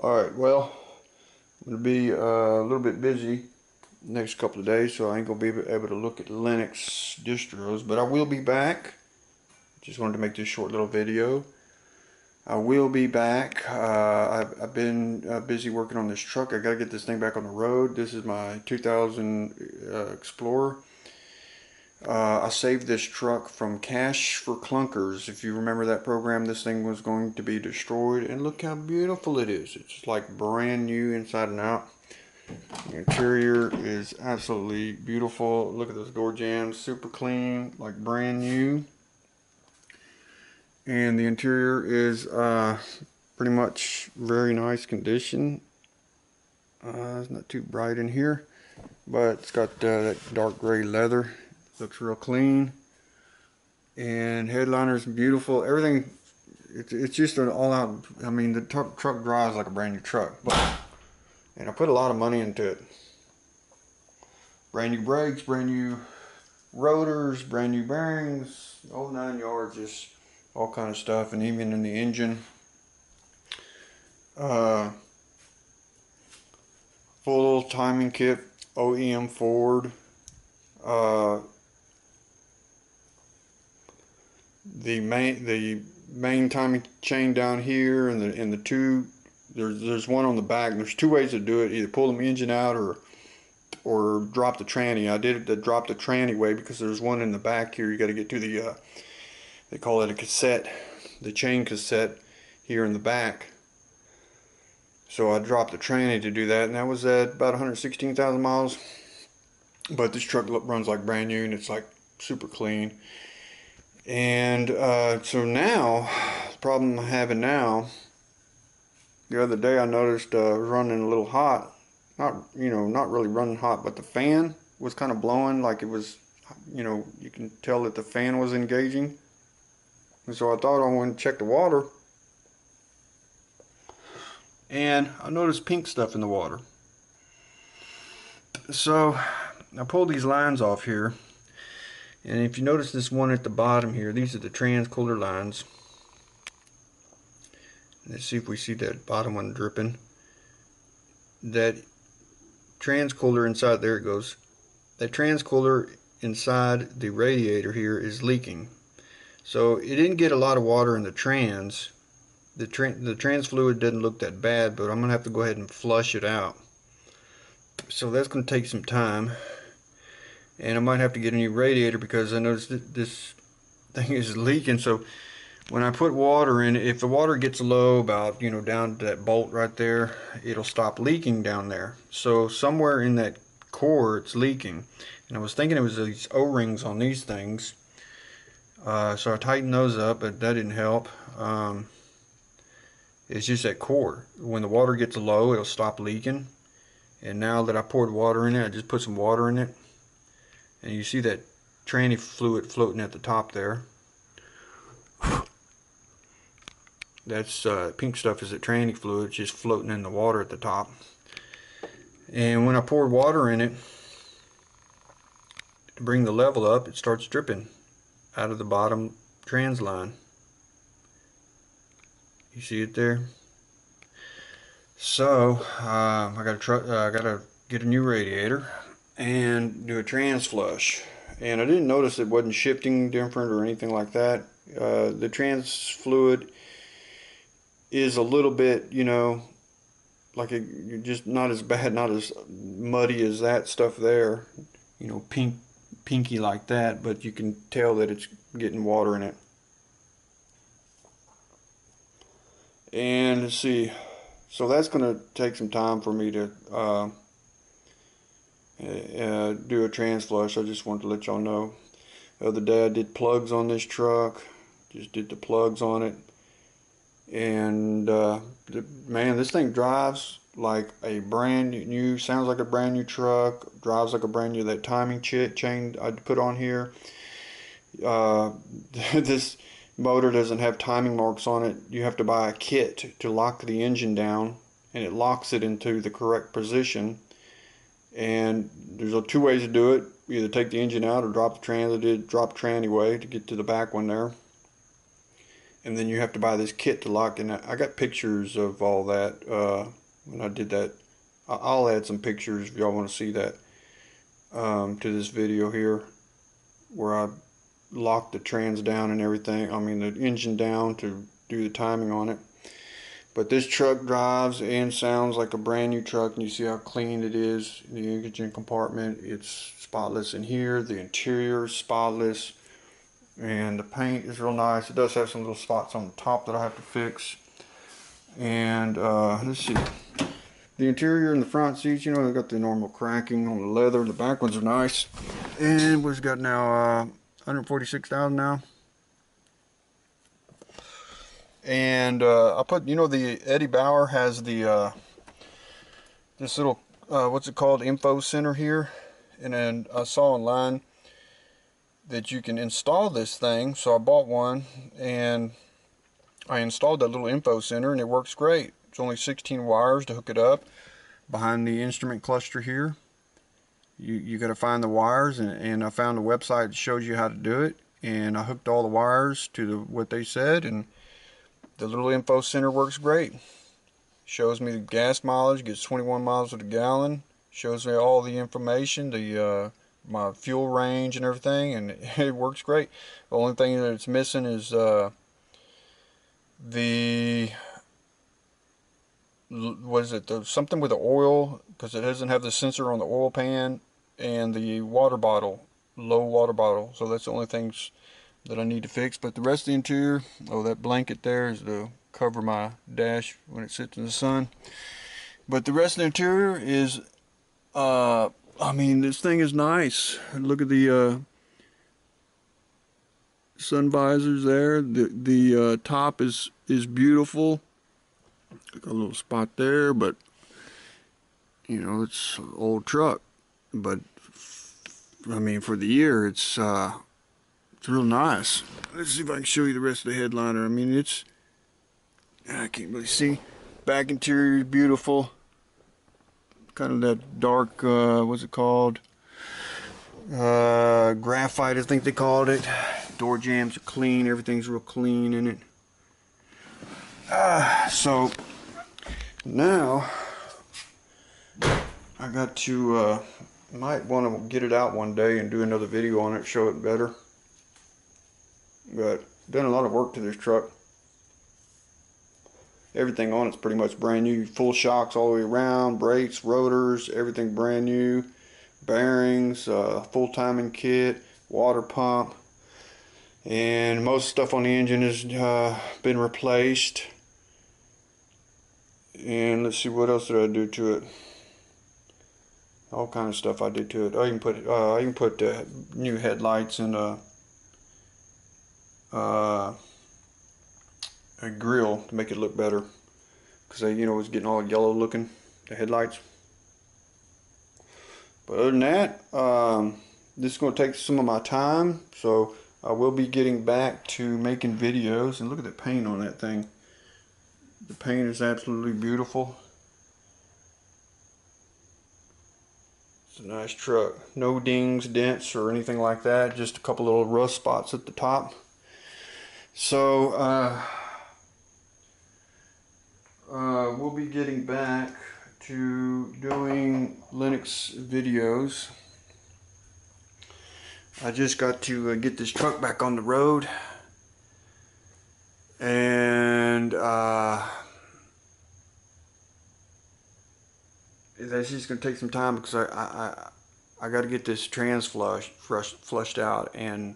Alright, well, I'm going to be a little bit busy next couple of days, so I ain't going to be able to look at Linux distros, but I will be back. Just wanted to make this short little video. I will be back. I've been busy working on this truck. I got to get this thing back on the road. This is my 2000 Explorer. I saved this truck from Cash for Clunkers. If you remember that program, this thing was going to be destroyed, and look how beautiful it is. It's like brand new inside and out. The interior is absolutely beautiful. Look at those door jambs, super clean, like brand new. And the interior is pretty much very nice condition. It's not too bright in here, but it's got that dark gray leather. Looks real clean, and headliner's beautiful. Everything, it's just an all-out. I mean, the truck drives like a brand new truck, and I put a lot of money into it. Brand new brakes, brand new rotors, brand new bearings, whole 9 yards, just all kind of stuff, and even in the engine. Full timing kit, OEM Ford. The main timing chain down here, and the two, there's one on the back. There's two ways to do it: either pull the engine out or drop the tranny. I did the drop the tranny way because there's one in the back here. You got to get to the they call it a cassette, the chain cassette here in the back. So I dropped the tranny to do that, and that was at about 116,000 miles. But this truck runs like brand new, and it's like super clean. And so now, the problem I'm having now, the other day I noticed it was running a little hot. Not really running hot, but the fan was kind of blowing, like it was, you can tell that the fan was engaging. And so I thought I wanted to check the water. And I noticed pink stuff in the water. So I pulled these lines off here. And if you notice this one at the bottom here, these are the transcooler lines. Let's see if we see that bottom one dripping. That transcooler inside, there it goes. That transcooler inside the radiator here is leaking. So it didn't get a lot of water in the trans. The trans fluid doesn't look that bad, but I'm going to have to go ahead and flush it out. So that's going to take some time. And I might have to get a new radiator because I noticed that this thing is leaking. So when I put water in, if the water gets low, about down to that bolt right there, it'll stop leaking down there. So somewhere in that core it's leaking. And I was thinking it was these O-rings on these things. So I tightened those up, but that didn't help. It's just that core. When the water gets low, it'll stop leaking. And now that I poured water in it, I just put some water in it. And you see that tranny fluid floating at the top there. That's pink stuff is the tranny fluid, just floating in the water at the top. And when I poured water in it to bring the level up, it starts dripping out of the bottom trans line. You see it there? So I gotta get a new radiator and do a trans flush. And I didn't notice it wasn't shifting different or anything like that. The trans fluid is a little bit, like just not as bad, not as muddy as that stuff there, pinky like that, but you can tell that it's getting water in it. And let's see, so that's going to take some time for me to do a trans flush. I just wanted to let y'all know. The other day I did plugs on this truck, just did the plugs on it, and man, this thing drives like a brand new, sounds like a brand new truck, drives like a brand new. That timing chain I put on here, this motor doesn't have timing marks on it. You have to buy a kit to lock the engine down, and it locks it into the correct position. And there's two ways to do it: either take the engine out or drop the trans. I did drop tranny way to get to the back one there. and then you have to buy this kit to lock. And I got pictures of all that when I did that. I'll add some pictures if y'all want to see that to this video here, where I locked the trans down and everything. I mean the engine down to do the timing on it. But this truck drives and sounds like a brand new truck, and you see how clean it is. The engine compartment, it's spotless in here. The interior is spotless, and the paint is real nice. It does have some little spots on the top that I have to fix. And let's see, the interior and the front seats, you know, they've got the normal cracking on the leather. The back ones are nice. And we've got now 146,000 now. And I put, you know, the Eddie Bauer has the this little what's it called, info center here. And then I saw online that you can install this thing, so I bought one and I installed that little info center, and it works great. It's only 16 wires to hook it up behind the instrument cluster here. You got to find the wires, and I found a website that shows you how to do it, and I hooked all the wires to what they said, and the little info center works great. Shows me the gas mileage, gets 21 miles to the gallon, shows me all the information, the my fuel range and everything, and it works great. The only thing that it's missing is what is it, something with the oil, because it doesn't have the sensor on the oil pan, and the water bottle, low water bottle. So that's the only things that I need to fix. But the rest of the interior, oh, that blanket there is to cover my dash when it sits in the sun. But the rest of the interior is I mean, this thing is nice. Look at the sun visors there. The top is beautiful. Got a little spot there, but you know, it's an old truck. But I mean, for the year, it's real nice. Let's see if I can show you the rest of the headliner. I mean, I can't really see. Back interior is beautiful. Kind of that dark, what's it called? Graphite, I think they called it. Door jambs are clean. Everything's real clean in it. So now I got to might want to get it out one day and do another video on it, show it better. But done a lot of work to this truck. Everything on it's pretty much brand new. Full shocks all the way around, brakes, rotors, everything brand new. Bearings, full timing kit, water pump, and most stuff on the engine has been replaced. And let's see, what else did I do to it? All kind of stuff I did to it. I can put new headlights and a grill to make it look better, because you know, it was getting all yellow looking, the headlights. But other than that, this is going to take some of my time, so I will be getting back to making videos. And look at the paint on that thing. The paint is absolutely beautiful. It's a nice truck. No dings, dents, or anything like that. Just a couple little rust spots at the top. So we'll be getting back to doing Linux videos. I just got to get this truck back on the road, and that's just gonna take some time, because I got to get this trans flushed out, and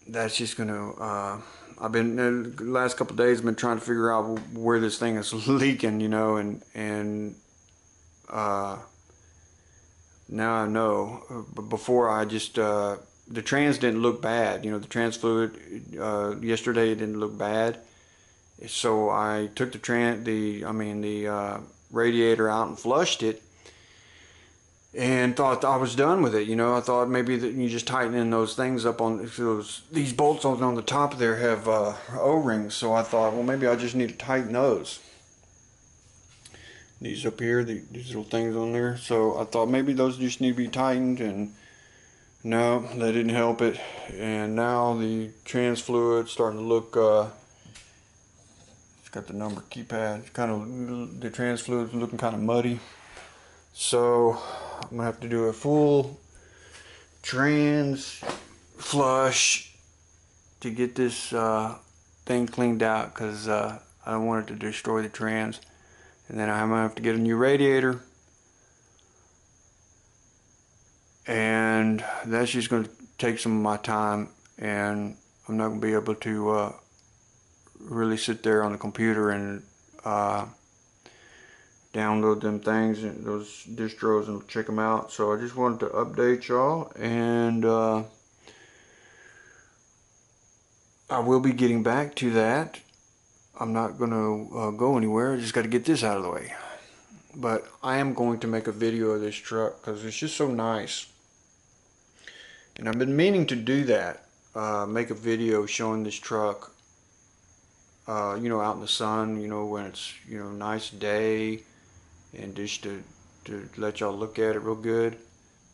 that's just gonna I've been the last couple of days I've been trying to figure out where this thing is leaking, you know, and now I know. But before, I just the trans didn't look bad, you know, the trans fluid yesterday, it didn't look bad. So I took the radiator out and flushed it, and thought I was done with it. You know, I thought maybe that you just tighten in those things up on these bolts on the top there have O-rings. So I thought, well, maybe I just need to tighten those. These up here, these little things on there. So I thought maybe those just need to be tightened, and No, that didn't help it. And now the trans fluid's starting to look, it's got the number keypad, kind of, the trans fluid's looking kind of muddy. So I'm gonna have to do a full trans flush to get this thing cleaned out, because I don't want it to destroy the trans. And then I'm gonna have to get a new radiator, and that's just gonna take some of my time, and I'm not gonna be able to really sit there on the computer and download them things and those distros and check them out. So I just wanted to update y'all, and I will be getting back to that. I'm not gonna go anywhere. I just got to get this out of the way. But I am going to make a video of this truck because it's just so nice, and I've been meaning to do that. Make a video showing this truck, you know, out in the sun, you know, when it's, you know, nice day, and just to let y'all look at it real good,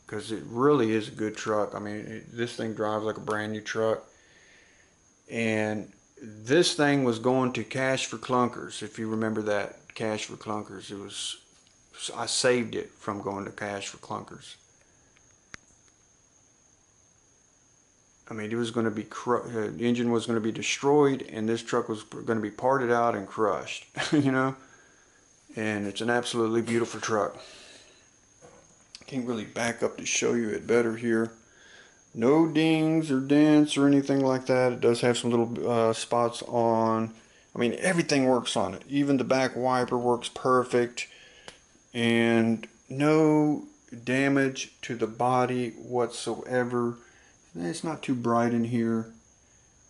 because it really is a good truck. I mean, this thing drives like a brand new truck. And this thing was going to Cash for Clunkers, if you remember that, Cash for Clunkers. It was, I saved it from going to Cash for Clunkers. I mean, it was going to be, the engine was going to be destroyed, and this truck was going to be parted out and crushed, you know? And it's an absolutely beautiful truck. Can't really back up to show you it better here. No dings or dents or anything like that. It does have some little spots on. I mean, everything works on it. Even the back wiper works perfect. And no damage to the body whatsoever. It's not too bright in here,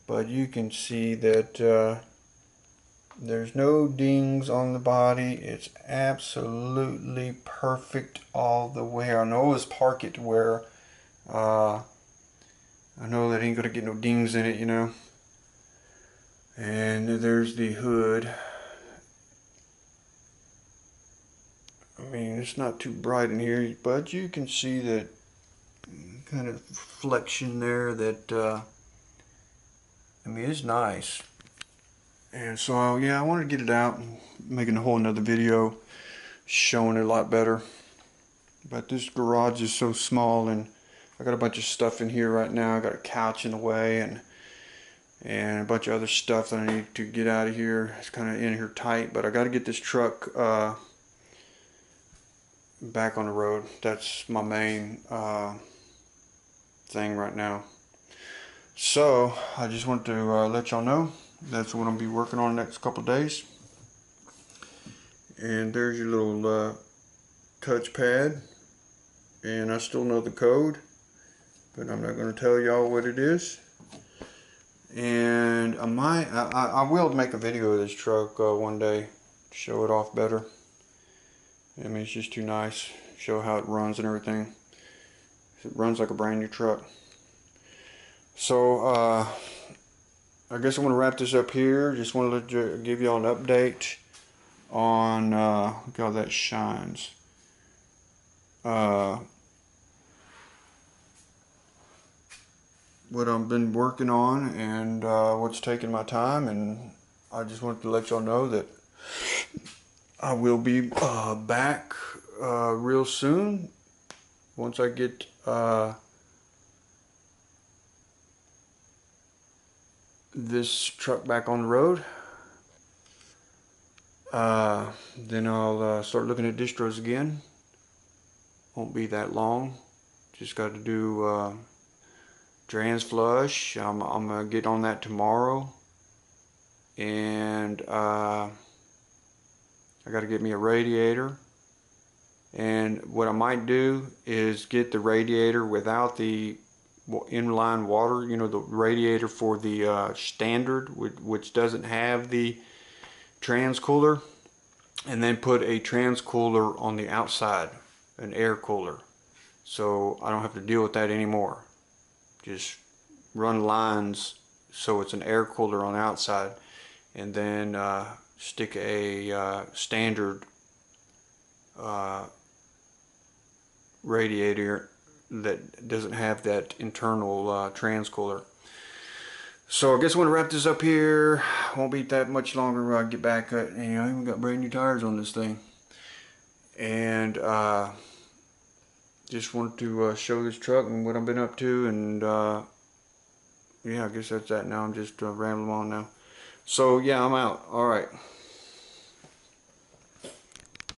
but you can see that there's no dings on the body. It's absolutely perfect all the way. I always park it to where I know that ain't gonna get no dings in it, you know. And there's the hood. I mean, it's not too bright in here, but you can see that kind of reflection there that, I mean, it's nice. And so, yeah, I wanted to get it out and making a whole another video showing it a lot better. But this garage is so small, and I got a bunch of stuff in here right now. I got a couch in the way, and a bunch of other stuff that I need to get out of here. It's kind of in here tight, but I got to get this truck back on the road. That's my main thing right now. So I just want to let y'all know that's what I'm gonna be working on the next couple of days. And there's your little touchpad, and I still know the code, but I'm not going to tell y'all what it is. And I will make a video of this truck one day to show it off better. I mean, it's just too nice. Show how it runs and everything. It runs like a brand new truck. So I guess I'm going to wrap this up here. Just want to give y'all an update on look how that shines. What I've been working on, and what's taking my time, and I just wanted to let y'all know that I will be back real soon once I get this truck back on the road. Then I'll start looking at distros again. Won't be that long. Just got to do trans flush. I'm gonna get on that tomorrow, and I got to get me a radiator. And what I might do is get the radiator without the inline water, you know, the radiator for the standard, which doesn't have the trans cooler, and then put a trans cooler on the outside, an air cooler, so I don't have to deal with that anymore. Just run lines so it's an air cooler on the outside, and then stick a standard radiator that doesn't have that internal transcooler. So I guess I'm gonna wrap this up here. Won't be that much longer when I get back. You know, I even got brand new tires on this thing, and just wanted to show this truck and what I've been up to, and yeah, I guess that's that now. I'm just rambling on now. So yeah, I'm out. All right.